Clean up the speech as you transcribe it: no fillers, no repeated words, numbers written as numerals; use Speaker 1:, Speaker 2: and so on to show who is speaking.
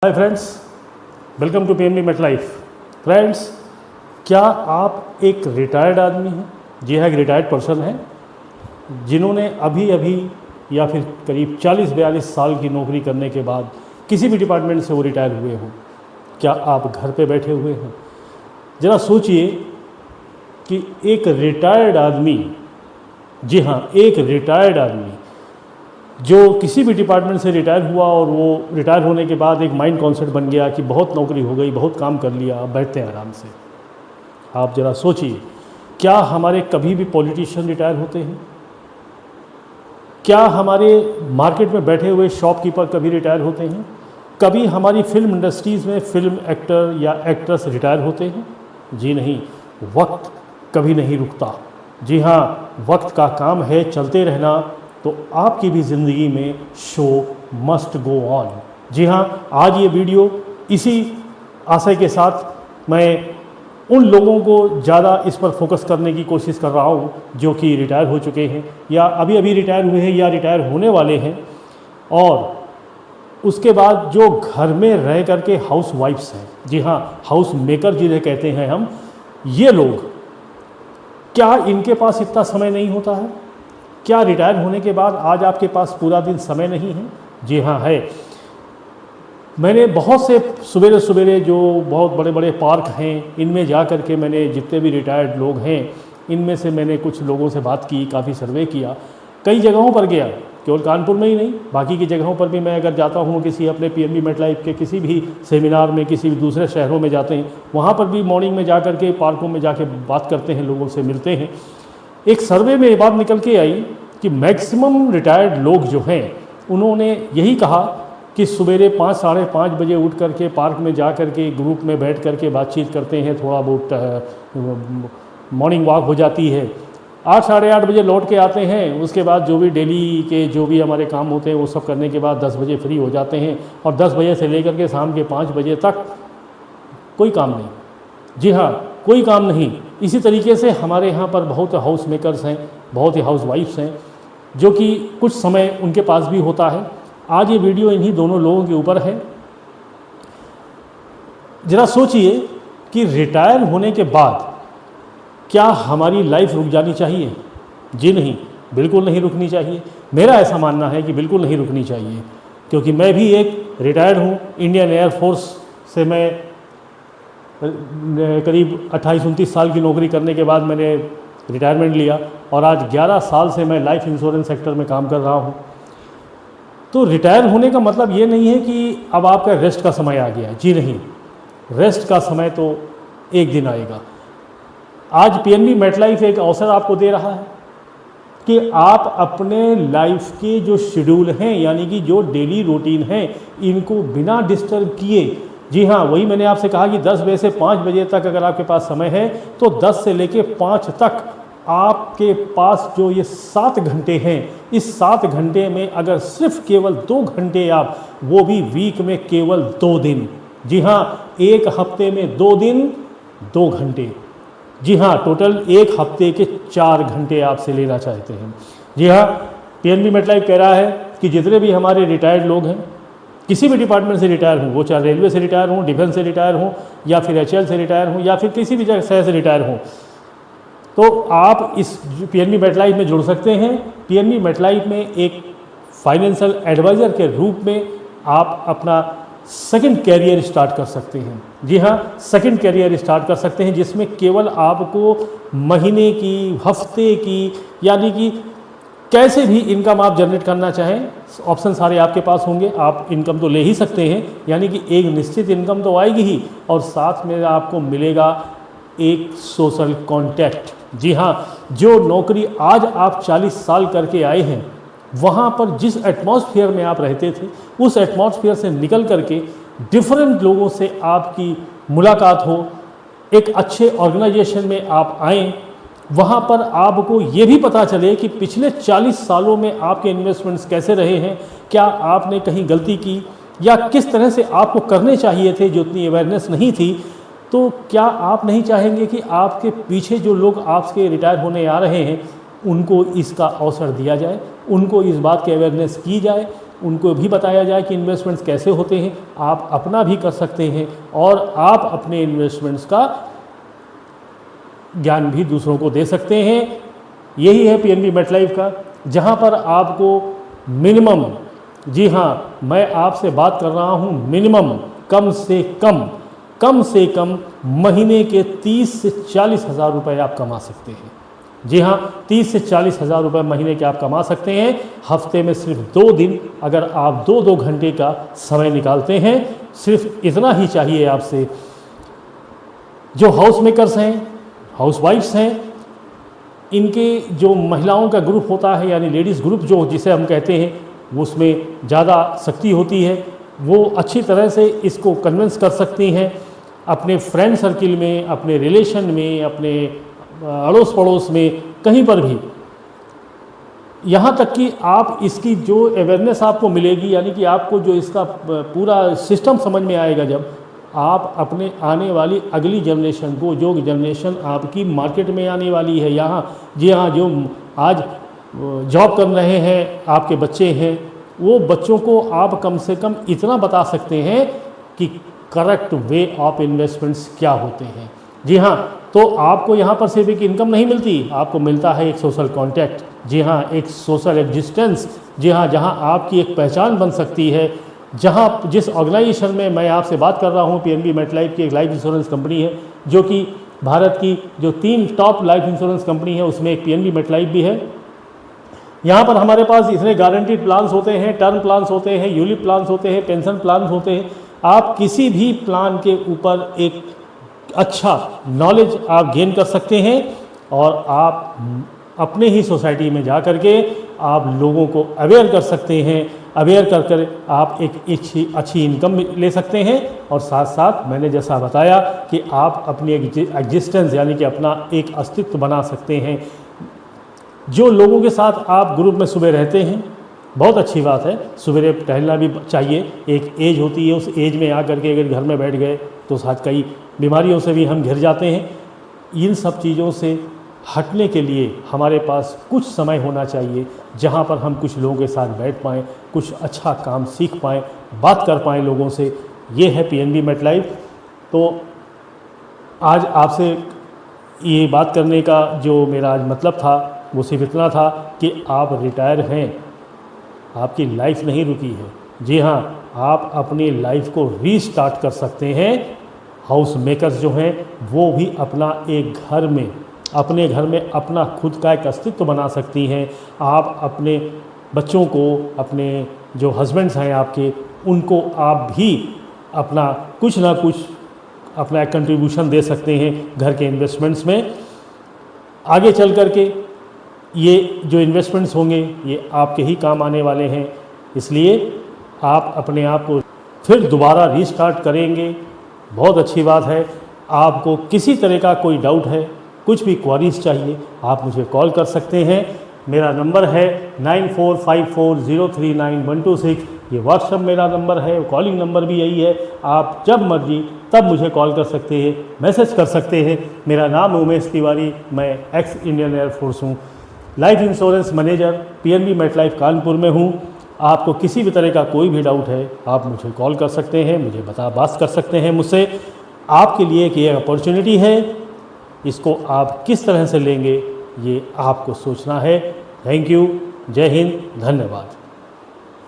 Speaker 1: Hi friends, welcome to PNB MetLife. Friends, क्या आप एक रिटायर्ड आदमी हैं? जी हाँ, एक रिटायर्ड पर्सन हैं जिन्होंने अभी अभी या फिर करीब 40-42 साल की नौकरी करने के बाद किसी भी डिपार्टमेंट से वो रिटायर हुए हों। क्या आप घर पे बैठे हुए हैं? ज़रा सोचिए कि एक रिटायर्ड आदमी, जी हाँ, एक रिटायर्ड आदमी जो किसी भी डिपार्टमेंट से रिटायर हुआ और वो रिटायर होने के बाद एक माइंड कॉन्सेप्ट बन गया कि बहुत नौकरी हो गई, बहुत काम कर लिया, अब बैठते हैं आराम से। आप ज़रा सोचिए, क्या हमारे कभी भी पॉलिटिशियन रिटायर होते हैं? क्या हमारे मार्केट में बैठे हुए शॉपकीपर कभी रिटायर होते हैं? कभी हमारी फिल्म इंडस्ट्रीज़ में फिल्म एक्टर या एक्ट्रेस रिटायर होते हैं? जी नहीं। वक्त कभी नहीं रुकता। जी हाँ, वक्त का काम है चलते रहना, तो आपकी भी ज़िंदगी में शो मस्ट गो ऑन। जी हाँ, आज ये वीडियो इसी आशय के साथ मैं उन लोगों को ज़्यादा इस पर फोकस करने की कोशिश कर रहा हूँ जो कि रिटायर हो चुके हैं या अभी अभी रिटायर हुए हैं या रिटायर होने वाले हैं, और उसके बाद जो घर में रह करके हाउस वाइफ्स हैं, जी हाँ, हाउस मेकर जिन्हें कहते हैं हम, ये लोग, क्या इनके पास इतना समय नहीं होता है? क्या रिटायर होने के बाद आज आपके पास पूरा दिन समय नहीं है? जी हाँ, है। मैंने बहुत से सवेरे सवेरे जो बहुत बड़े बड़े पार्क हैं, इनमें जा कर के मैंने जितने भी रिटायर्ड लोग हैं, इनमें से मैंने कुछ लोगों से बात की, काफ़ी सर्वे किया, कई जगहों पर गया, केवल कानपुर में ही नहीं, बाकी की जगहों पर भी मैं अगर जाता हूँ, किसी अपने पीएनबी मेटलाइफ के किसी भी सेमिनार में, किसी भी दूसरे शहरों में जाते हैं, वहाँ पर भी मॉर्निंग में जा कर के पार्कों में जाके बात करते हैं, लोगों से मिलते हैं। एक सर्वे में ये बात निकल के आई कि मैक्सिमम रिटायर्ड लोग जो हैं, उन्होंने यही कहा कि सवेरे 5 साढ़े 5 बजे उठ करके पार्क में जा कर के ग्रुप में बैठ कर के बातचीत करते हैं, थोड़ा बहुत मॉर्निंग वॉक हो जाती है, 8 साढ़े 8 बजे लौट के आते हैं। उसके बाद जो भी डेली के जो भी हमारे काम होते हैं वो सब करने के बाद 10 बजे फ्री हो जाते हैं, और 10 बजे से लेकर के शाम के 5 बजे तक कोई काम नहीं। जी हाँ, कोई काम नहीं। इसी तरीके से हमारे यहाँ पर बहुत हाउस मेकर्स हैं, बहुत ही हाउस वाइफ्स हैं, जो कि कुछ समय उनके पास भी होता है। आज ये वीडियो इन्हीं दोनों लोगों के ऊपर है। ज़रा सोचिए कि रिटायर होने के बाद क्या हमारी लाइफ रुक जानी चाहिए? जी नहीं, बिल्कुल नहीं रुकनी चाहिए। मेरा ऐसा मानना है कि बिल्कुल नहीं रुकनी चाहिए, क्योंकि मैं भी एक रिटायर्ड हूँ। इंडियन एयरफोर्स से मैं करीब 28-29 साल की नौकरी करने के बाद मैंने रिटायरमेंट लिया, और आज 11 साल से मैं लाइफ इंश्योरेंस सेक्टर में काम कर रहा हूँ। तो रिटायर होने का मतलब ये नहीं है कि अब आपका रेस्ट का समय आ गया। जी नहीं, रेस्ट का समय तो एक दिन आएगा। आज पीएनबी मेटलाइफ एक अवसर आपको दे रहा है कि आप अपने लाइफ के जो शेड्यूल हैं, यानी कि जो डेली रूटीन हैं, इनको बिना डिस्टर्ब किए, जी हाँ, वही मैंने आपसे कहा कि 10 बजे से 5 बजे तक अगर आपके पास समय है, तो 10 से लेके 5 तक आपके पास जो ये 7 घंटे हैं, इस 7 घंटे में अगर सिर्फ केवल 2 घंटे आप, वो भी वीक में केवल 2 दिन, जी हाँ, एक हफ्ते में 2 दिन 2 घंटे, जी हाँ, टोटल एक हफ्ते के 4 घंटे आपसे लेना चाहते हैं। जी हाँ, पीएनबी मेटलाइफ कह रहा है कि जितने भी हमारे रिटायर्ड लोग हैं, किसी भी डिपार्टमेंट से रिटायर हों, वो चाहे रेलवे से रिटायर हों, डिफेंस से रिटायर हों, या फिर एचएएल से रिटायर हों, या फिर किसी भी जगह से रिटायर हों, तो आप इस पीएनबी मेटलाइफ में जुड़ सकते हैं। पीएनबी मेटलाइफ में एक फाइनेंशियल एडवाइज़र के रूप में आप अपना सेकंड कैरियर स्टार्ट कर सकते हैं। जी हाँ, सेकंड कैरियर स्टार्ट कर सकते हैं, जिसमें केवल आपको महीने की, हफ्ते की, यानी कि कैसे भी इनकम आप जनरेट करना चाहें, ऑप्शन सारे आपके पास होंगे। आप इनकम तो ले ही सकते हैं, यानी कि एक निश्चित इनकम तो आएगी ही, और साथ में आपको मिलेगा एक सोशल कॉन्टैक्ट। जी हाँ, जो नौकरी आज आप 40 साल करके आए हैं, वहाँ पर जिस एटमॉस्फेयर में आप रहते थे, उस एटमॉस्फेयर से निकल करके डिफरेंट लोगों से आपकी मुलाकात हो, एक अच्छे ऑर्गेनाइजेशन में आप आएँ, वहाँ पर आपको ये भी पता चले कि पिछले 40 सालों में आपके इन्वेस्टमेंट्स कैसे रहे हैं, क्या आपने कहीं गलती की, या किस तरह से आपको करने चाहिए थे जो इतनी अवेयरनेस नहीं थी। तो क्या आप नहीं चाहेंगे कि आपके पीछे जो लोग आपके रिटायर होने आ रहे हैं, उनको इसका अवसर दिया जाए, उनको इस बात की अवेयरनेस की जाए उनको भी बताया जाए कि इन्वेस्टमेंट्स कैसे होते हैं, आप अपना भी कर सकते हैं और आप अपने इन्वेस्टमेंट्स का ज्ञान भी दूसरों को दे सकते हैं। यही है पीएनबी मेटलाइफ का, जहां पर आपको मिनिमम, जी हाँ मैं आपसे बात कर रहा हूं मिनिमम, कम से कम महीने के 30 से 40 हज़ार रुपये आप कमा सकते हैं। जी हाँ, 30 से 40 हज़ार रुपये महीने के आप कमा सकते हैं। हफ्ते में सिर्फ 2 दिन अगर आप 2-2 घंटे का समय निकालते हैं, सिर्फ इतना ही चाहिए आपसे। जो हाउस मेकर्स हैं, हाउस वाइफ्स हैं, इनके जो महिलाओं का ग्रुप होता है, यानी लेडीज़ ग्रुप जो जिसे हम कहते हैं, उसमें ज़्यादा शक्ति होती है। वो अच्छी तरह से इसको कन्विंस कर सकती हैं अपने फ्रेंड सर्किल में, अपने रिलेशन में, अपने अड़ोस पड़ोस में, कहीं पर भी। यहाँ तक कि आप इसकी जो अवेयरनेस आपको मिलेगी, यानी कि आपको जो इसका पूरा सिस्टम समझ में आएगा, जब आप अपने आने वाली अगली जनरेशन को, जो जनरेशन आपकी मार्केट में आने वाली है, यहाँ जी हाँ जो आज जॉब कर रहे हैं आपके बच्चे हैं, वो बच्चों को आप कम से कम इतना बता सकते हैं कि करेक्ट वे ऑफ इन्वेस्टमेंट्स क्या होते हैं। जी हाँ, तो आपको यहाँ पर सिर्फ एक इनकम नहीं मिलती, आपको मिलता है एक सोशल कॉन्टैक्ट, जी हाँ एक सोशल एग्जिस्टेंस, जी हाँ जहाँ आपकी एक पहचान बन सकती है। जहाँ जिस ऑर्गेनाइजेशन में मैं आपसे बात कर रहा हूँ, पीएनबी मेटलाइफ की एक लाइफ इंश्योरेंस कंपनी है, जो कि भारत की जो 3 टॉप लाइफ इंश्योरेंस कंपनी है उसमें एक पीएनबी मेटलाइफ भी है। यहाँ पर हमारे पास इतने गारंटीड प्लान्स होते हैं, टर्म प्लान्स होते हैं, यूलिप प्लान्स होते हैं, पेंशन प्लान्स होते हैं। आप किसी भी प्लान के ऊपर एक अच्छा नॉलेज आप गेन कर सकते हैं और आप अपने ही सोसाइटी में जा कर के आप लोगों को अवेयर कर सकते हैं। अवेयर कर कर आप एक अच्छी इनकम ले सकते हैं और साथ साथ मैंने जैसा बताया कि आप अपनी एग्जिस्टेंस यानी कि अपना एक अस्तित्व बना सकते हैं। जो लोगों के साथ आप ग्रुप में सुबह रहते हैं, बहुत अच्छी बात है, सवेरे टहलना भी चाहिए। एक एज होती है, उस एज में आकर के अगर घर में बैठ गए तो साथ कई बीमारियों से भी हम घिर जाते हैं। इन सब चीज़ों से हटने के लिए हमारे पास कुछ समय होना चाहिए, जहाँ पर हम कुछ लोगों के साथ बैठ पाएँ, कुछ अच्छा काम सीख पाएँ, बात कर पाएँ लोगों से। ये है पीएनबी मेटलाइफ। तो आज आपसे ये बात करने का जो मेरा आज मतलब था वो सिर्फ इतना था कि आप रिटायर हैं, आपकी लाइफ नहीं रुकी है। जी हाँ, आप अपनी लाइफ को रीस्टार्ट कर सकते हैं। हाउस मेकर्स जो हैं वो भी अपना एक घर में, अपने घर में अपना खुद का एक अस्तित्व बना सकती हैं। आप अपने बच्चों को, अपने जो हस्बैंड्स हैं आपके, उनको आप भी अपना कुछ ना कुछ अपना एक कंट्रीब्यूशन दे सकते हैं घर के इन्वेस्टमेंट्स में। आगे चल कर के ये जो इन्वेस्टमेंट्स होंगे ये आपके ही काम आने वाले हैं, इसलिए आप अपने आप को फिर दोबारा रीस्टार्ट करेंगे। बहुत अच्छी बात है। आपको किसी तरह का कोई डाउट है, कुछ भी क्वारीज चाहिए, आप मुझे कॉल कर सकते हैं। मेरा नंबर है 9454039126। ये व्हाट्सएप मेरा नंबर है, कॉलिंग नंबर भी यही है। आप जब मर्जी तब मुझे कॉल कर सकते हैं, मैसेज कर सकते हैं। मेरा नाम उमेश तिवारी, मैं एक्स इंडियन एयरफोर्स हूँ, life insurance manager PNB MetLife Kanpur में हूँ। आपको किसी भी तरह का कोई भी डाउट है, आप मुझे कॉल कर सकते हैं, मुझे बात कर सकते हैं मुझसे। आपके लिए एक ये अपॉर्चुनिटी है, इसको आप किस तरह से लेंगे ये आपको सोचना है। थैंक यू, जय हिंद, धन्यवाद।